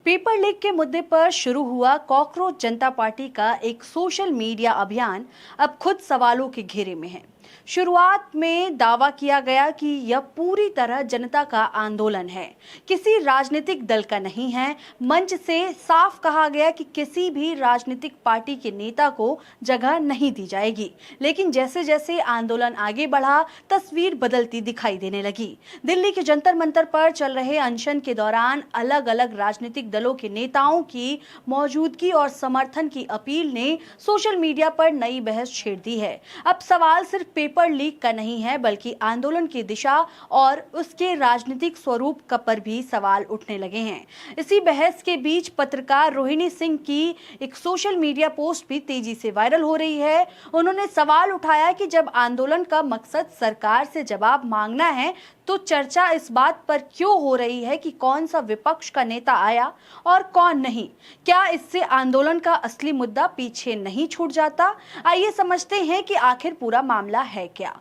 Paper leak के मुद्दे पर शुरू हुआ कॉकरोच जनता पार्टी का एक सोशल मीडिया अभियान अब खुद सवालों के घेरे में है। शुरुआत में दावा किया गया कि यह पूरी तरह जनता का आंदोलन है, किसी राजनीतिक दल का नहीं है। मंच से साफ कहा गया कि किसी भी राजनीतिक पार्टी के नेता को जगह नहीं दी जाएगी। लेकिन जैसे जैसे आंदोलन आगे बढ़ा, तस्वीर बदलती दिखाई देने लगी। दिल्ली के जंतर मंतर पर चल रहे अनशन के दौरान अलग अलग राजनीतिक दलों के नेताओं की मौजूदगी और समर्थन की अपील ने सोशल मीडिया पर नई बहस छेड़ दी है। अब सवाल सिर्फ पेपर लीक का नहीं है, बल्कि आंदोलन की दिशा और उसके राजनीतिक स्वरूप का पर भी सवाल उठने लगे हैं। इसी बहस के बीच पत्रकार रोहिणी सिंह की एक सोशल मीडिया पोस्ट भी तेजी से वायरल हो रही है। उन्होंने सवाल उठाया कि जब आंदोलन का मकसद सरकार से जवाब मांगना है, तो चर्चा इस बात पर क्यों हो रही है कि कौन सा विपक्ष का नेता आया और कौन नहीं? क्या इससे आंदोलन का असली मुद्दा पीछे नहीं छूट जाता? आइए समझते हैं कि आखिर पूरा मामला है क्या।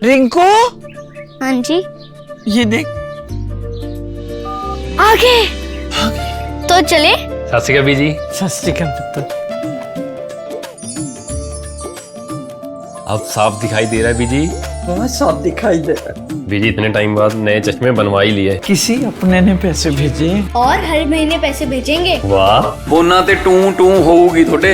रिंकू, हाँ जी, ये देख। आगे तो चले। सत श्री अकाल बीजी। सत श्री अकाल पुत्र। अब साफ दिखाई दे रहा है बीजी। बहुत साफ दिखाई दे रहा है। बीजी इतने टाइम बाद नए चश्मे बनवा ही लिए। किसी अपने ने पैसे भेजे और हर महीने पैसे भेजेंगे। वाह, बोना ते टू टू होगी थोड़े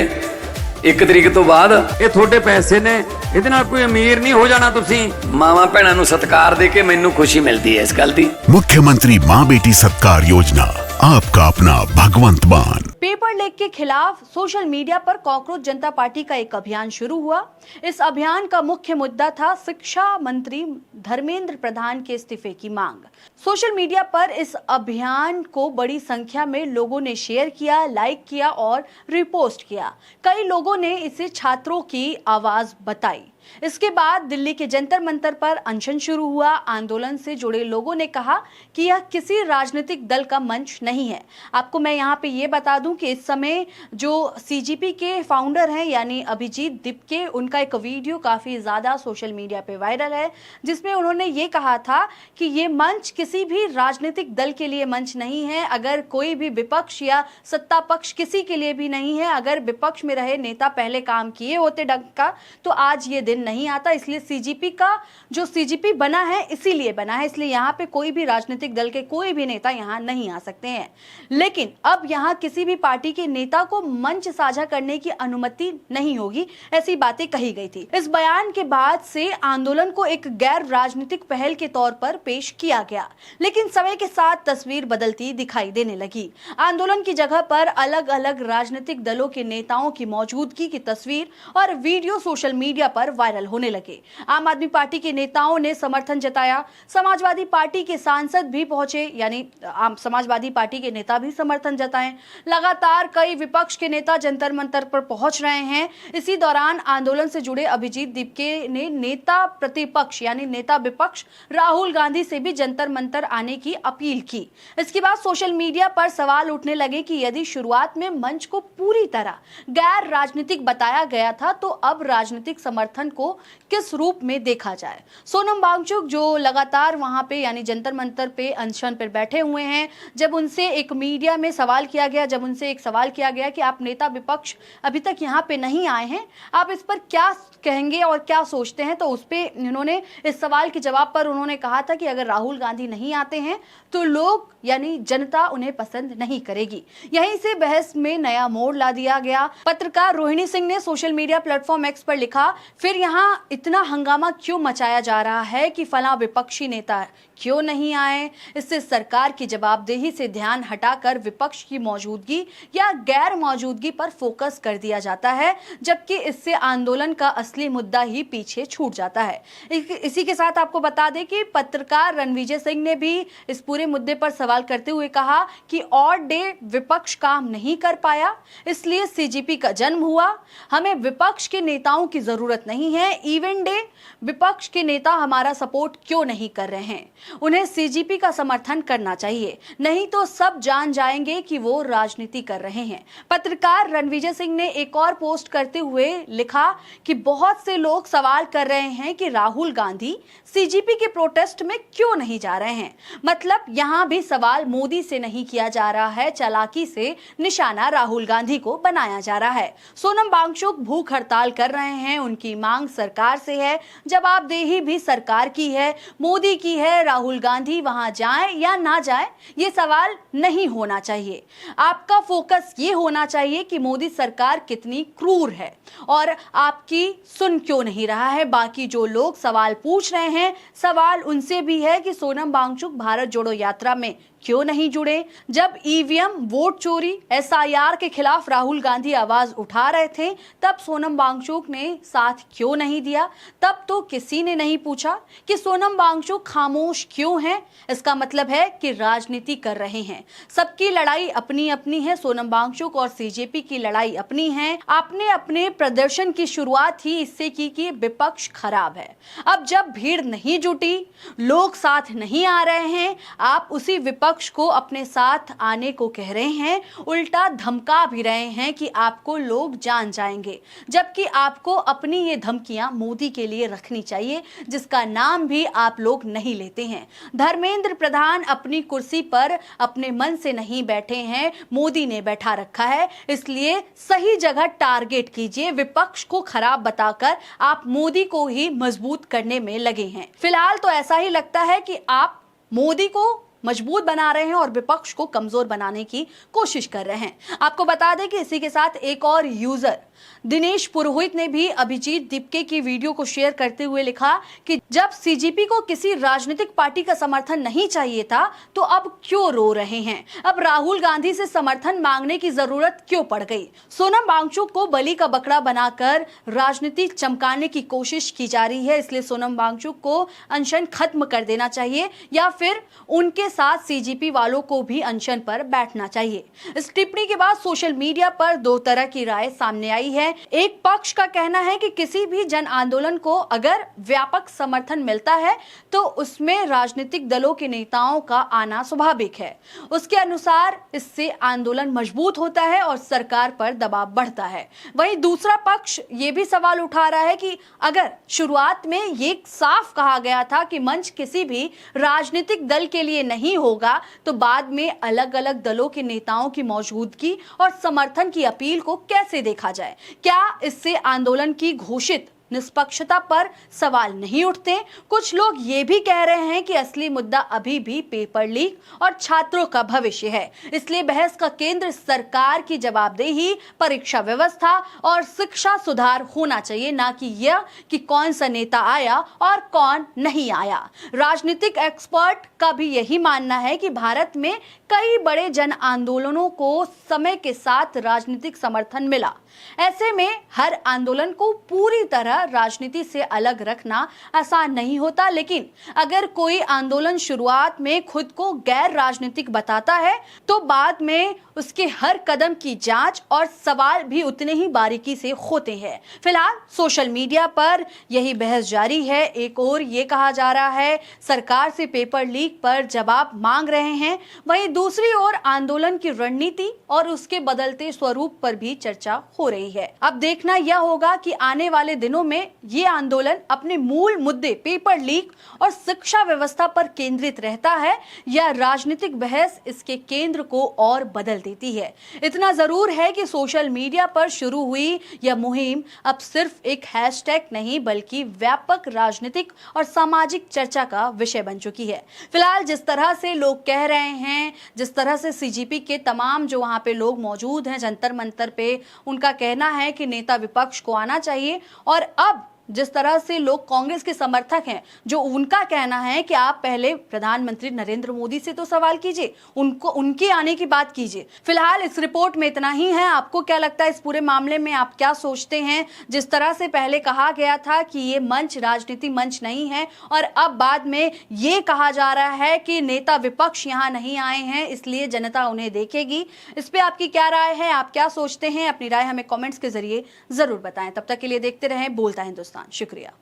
1 तरीक तो बाद। ये थोड़े पैसे ने, ਇਹਦੇ ਨਾਲ कोई अमीर नहीं हो जाना। तुसी मावा भैणा नू सत्कार दे के मैनू खुशी मिलती है इस गल दी। मुख्यमंत्री माँ बेटी सत्कार योजना, आपका अपना भगवंत मान। पेपर लीक के खिलाफ सोशल मीडिया पर कॉकरोच जनता पार्टी का एक अभियान शुरू हुआ। इस अभियान का मुख्य मुद्दा था शिक्षा मंत्री धर्मेंद्र प्रधान के इस्तीफे की मांग। सोशल मीडिया पर इस अभियान को बड़ी संख्या में लोगों ने शेयर किया, लाइक किया और रिपोस्ट किया। कई लोगों ने इसे छात्रों की आवाज बताई। इसके बाद दिल्ली के जंतर मंतर पर अनशन शुरू हुआ। आंदोलन से जुड़े लोगों ने कहा कि यह किसी राजनीतिक दल का मंच नहीं है। आपको मैं यहाँ पे ये बता दूं कि इस समय जो सीजीपी के फाउंडर हैं यानी अभिजीत दिपके, उनका एक वीडियो काफी ज्यादा सोशल मीडिया पे वायरल है, जिसमें उन्होंने ये कहा था कि ये मंच किसी भी राजनीतिक दल के लिए मंच नहीं है। अगर कोई भी विपक्ष या सत्ता पक्ष किसी के लिए भी नहीं है। अगर विपक्ष में रहे नेता पहले काम किए होते ढंग का, तो आज ये दिन नहीं आता। इसलिए सीजीपी का जो सीजीपी बना है इसीलिए बना है, इसलिए यहाँ पे कोई भी राजनीतिक दल के कोई भी नेता यहाँ नहीं आ सकते हैं। लेकिन अब यहाँ किसी भी पार्टी के नेता को मंच साझा करने की अनुमति नहीं होगी, ऐसी बातें कही गई थी। इस बयान के बाद से आंदोलन को एक गैर राजनीतिक पहल के तौर पर पेश किया गया। लेकिन समय के साथ तस्वीर बदलती दिखाई देने लगी। आंदोलन की जगह पर अलग अलग राजनीतिक दलों के नेताओं की मौजूदगी की तस्वीर और वीडियो सोशल मीडिया पर वायरल होने लगे। आम आदमी पार्टी के नेताओं ने समर्थन जताया, समाजवादी पार्टी के सांसद भी पहुंचे, यानी आम समाजवादी पार्टी के नेता भी समर्थन जताएं। लगातार कई विपक्ष के नेता जंतर मंतर पर पहुंच रहे हैं। इसी दौरान आंदोलन से जुड़े अभिजीत दिपके ने नेता प्रतिपक्ष यानी नेता विपक्ष राहुल गांधी से भी जंतर मंतर आने की अपील की। इसके बाद सोशल मीडिया पर सवाल उठने लगे कि यदि शुरुआत में मंच को पूरी तरह गैर राजनीतिक बताया गया था, तो अब राजनीतिक समर्थन को किस रूप में देखा जाए। सोनम वांगचुक जो लगातार वहां पे यानी जंतर मंतर पे अनशन पर बैठे हुए हैं, जब उनसे एक मीडिया में सवाल किया गया, जब उनसे एक सवाल किया गया कि आप नेता विपक्ष अभी तक यहाँ पे नहीं आए हैं, आप इस पर क्या कहेंगे और क्या सोचते हैं, तो उस पे उन्होंने इस सवाल के जवाब पर उन्होंने कहा था कि अगर राहुल गांधी नहीं आते हैं तो लोग यानी जनता उन्हें पसंद नहीं करेगी। यहीं से बहस में नया मोड़ ला दिया गया। पत्रकार रोहिणी सिंह ने सोशल मीडिया प्लेटफॉर्म एक्स पर लिखा, फिर यहाँ इतना हंगामा क्यों मचाया जा रहा है कि फला विपक्षी नेता क्यों नहीं आए? इससे सरकार की जवाबदेही से ध्यान हटाकर विपक्ष की मौजूदगी या गैर मौजूदगी पर फोकस कर दिया जाता है, जबकि इससे आंदोलन का असली मुद्दा ही पीछे छूट जाता है। इसी के साथ आपको बता दें कि पत्रकार रणविजय सिंह ने भी इस पूरे मुद्दे पर सवाल करते हुए कहा कि ऑड डे विपक्ष काम नहीं कर पाया, इसलिए सीजीपी का जन्म हुआ। हमें विपक्ष के नेताओं की जरूरत नहीं है, इवन डे विपक्ष के नेता हमारा सपोर्ट क्यों नहीं कर रहे हैं? उन्हें सीजीपी का समर्थन करना चाहिए, नहीं तो सब जान जाएंगे कि वो राजनीति कर रहे हैं। पत्रकार रणविजय सिंह ने एक और पोस्ट करते हुए लिखा कि बहुत से लोग सवाल कर रहे हैं कि राहुल गांधी सीजीपी के प्रोटेस्ट में क्यों नहीं जा रहे हैं। मतलब यहां भी सवाल मोदी से नहीं किया जा रहा है, चालाकी से निशाना राहुल गांधी को बनाया जा रहा है। सोनम वांगचुक भूख हड़ताल कर रहे हैं, उनकी मांग सरकार से है, जवाबदेही भी सरकार की है, मोदी की है। राहुल गांधी वहां जाए या ना जाए ये सवाल नहीं होना चाहिए। आपका फोकस ये होना चाहिए कि मोदी सरकार कितनी क्रूर है और आपकी सुन क्यों नहीं रहा है। बाकी जो लोग सवाल पूछ रहे हैं, सवाल उनसे भी है कि सोनम वांगचुक भारत जोड़ो यात्रा में क्यों नहीं जुड़े। जब ईवीएम, वोट चोरी, एसआईआर के खिलाफ राहुल गांधी आवाज उठा रहे थे, तब सोनम वांगचुक ने साथ क्यों नहीं दिया। तब तो किसी ने नहीं पूछा कि सोनम वांगचुक खामोश क्यों हैं। इसका मतलब है कि राजनीति कर रहे हैं। सबकी लड़ाई अपनी अपनी है, सोनम वांगचुक और सीजेपी की लड़ाई अपनी है। आपने अपने प्रदर्शन की शुरुआत ही इससे की कि विपक्ष खराब है। अब जब भीड़ नहीं जुटी, लोग साथ नहीं आ रहे हैं, आप उसी विपक्ष को अपने साथ आने को कह रहे हैं, उल्टा धमका भी रहे हैं कि आपको लोग जान जाएंगे। जबकि आपको अपनी ये धमकियां मोदी के लिए रखनी चाहिए, जिसका नाम भी आप लोग नहीं लेते हैं। धर्मेंद्र प्रधान अपनी कुर्सी पर अपने मन से नहीं बैठे हैं, मोदी ने बैठा रखा है। इसलिए सही जगह टारगेट कीजिए। विपक्ष को खराब बताकर आप मोदी को ही मजबूत करने में लगे हैं। फिलहाल तो ऐसा ही लगता है कि आप मोदी को मजबूत बना रहे हैं और विपक्ष को कमजोर बनाने की कोशिश कर रहे हैं। आपको बता दें कि इसी के साथ एक और यूजर दिनेश पुरोहित ने भी अभिजीत दीपके की वीडियो को शेयर करते हुए लिखा कि जब सीजीपी को किसी राजनीतिक पार्टी का समर्थन नहीं चाहिए था तो अब क्यों रो रहे हैं। अब राहुल गांधी से समर्थन मांगने की जरूरत क्यों पड़ गई। सोनम वांगचुक को बलि का बकरा बनाकर राजनीति चमकाने की कोशिश की जा रही है। इसलिए सोनम वांगचुक को अनशन खत्म कर देना चाहिए या फिर उनके साथ सीजीपी वालों को भी अनशन पर बैठना चाहिए। इस टिप्पणी के बाद सोशल मीडिया पर दो तरह की राय सामने आई है। एक पक्ष का कहना है कि किसी भी जन आंदोलन को अगर व्यापक समर्थन मिलता है तो उसमें राजनीतिक दलों के नेताओं का आना स्वाभाविक है। उसके अनुसार इससे आंदोलन मजबूत होता है और सरकार पर दबाव बढ़ता है। वहीं दूसरा पक्ष ये भी सवाल उठा रहा है कि अगर शुरुआत में ये साफ कहा गया था कि मंच किसी भी राजनीतिक दल के लिए नहीं होगा, तो बाद में अलग अलग दलों के नेताओं की मौजूदगी और समर्थन की अपील को कैसे देखा जाए। क्या इससे आंदोलन की घोषित निष्पक्षता पर सवाल नहीं उठते। कुछ लोग ये भी कह रहे हैं कि असली मुद्दा अभी भी पेपर लीक और छात्रों का भविष्य है। इसलिए बहस का केंद्र सरकार की जवाबदेही, परीक्षा व्यवस्था और शिक्षा सुधार होना चाहिए, ना कि यह कि कौन सा नेता आया और कौन नहीं आया। राजनीतिक एक्सपर्ट का भी यही मानना है कि भारत में कई बड़े जन आंदोलनों को समय के साथ राजनीतिक समर्थन मिला। ऐसे में हर आंदोलन को पूरी तरह राजनीति से अलग रखना आसान नहीं होता, लेकिन अगर कोई आंदोलन शुरुआत में खुद को गैर राजनीतिक बताता है तो बाद में उसके हर कदम की जांच और सवाल भी उतने ही बारीकी से होते हैं। फिलहाल सोशल मीडिया पर यही बहस जारी है। एक और ये कहा जा रहा है सरकार से पेपर लीक पर जवाब मांग रहे हैं, वहीं दूसरी ओर आंदोलन की रणनीति और उसके बदलते स्वरूप पर भी चर्चा हो रही है। अब देखना यह होगा कि आने वाले दिनों में ये आंदोलन अपने मूल मुद्दे पेपर लीक और शिक्षा व्यवस्था पर केंद्रित रहता है या राजनीतिक बहस इसके केंद्र को और बदल देती है। इतना जरूर है कि सोशल मीडिया पर शुरू हुई यह मुहिम अब सिर्फ एक हैशटैग नहीं बल्कि व्यापक राजनीतिक और सामाजिक चर्चा का विषय बन चुकी है। फिलहाल जिस तरह से लोग कह रहे हैं, जिस तरह से सीजीपी के तमाम जो वहां पे लोग मौजूद हैं जंतर मंतर पे, उनका कहना है कि नेता विपक्ष को आना चाहिए, और अब जिस तरह से लोग कांग्रेस के समर्थक हैं जो उनका कहना है कि आप पहले प्रधानमंत्री नरेंद्र मोदी से तो सवाल कीजिए, उनको उनके आने की बात कीजिए। फिलहाल इस रिपोर्ट में इतना ही है। आपको क्या लगता है इस पूरे मामले में, आप क्या सोचते हैं? जिस तरह से पहले कहा गया था कि ये मंच राजनीति मंच नहीं है और अब बाद में ये कहा जा रहा है कि नेता विपक्ष यहाँ नहीं आए हैं इसलिए जनता उन्हें देखेगी, इस पे आपकी क्या राय है? आप क्या सोचते हैं? अपनी राय हमें कमेंट्स के जरिए जरूर बताएं। तब तक के लिए देखते रहें बोलता हिंदुस्तान। शुक्रिया।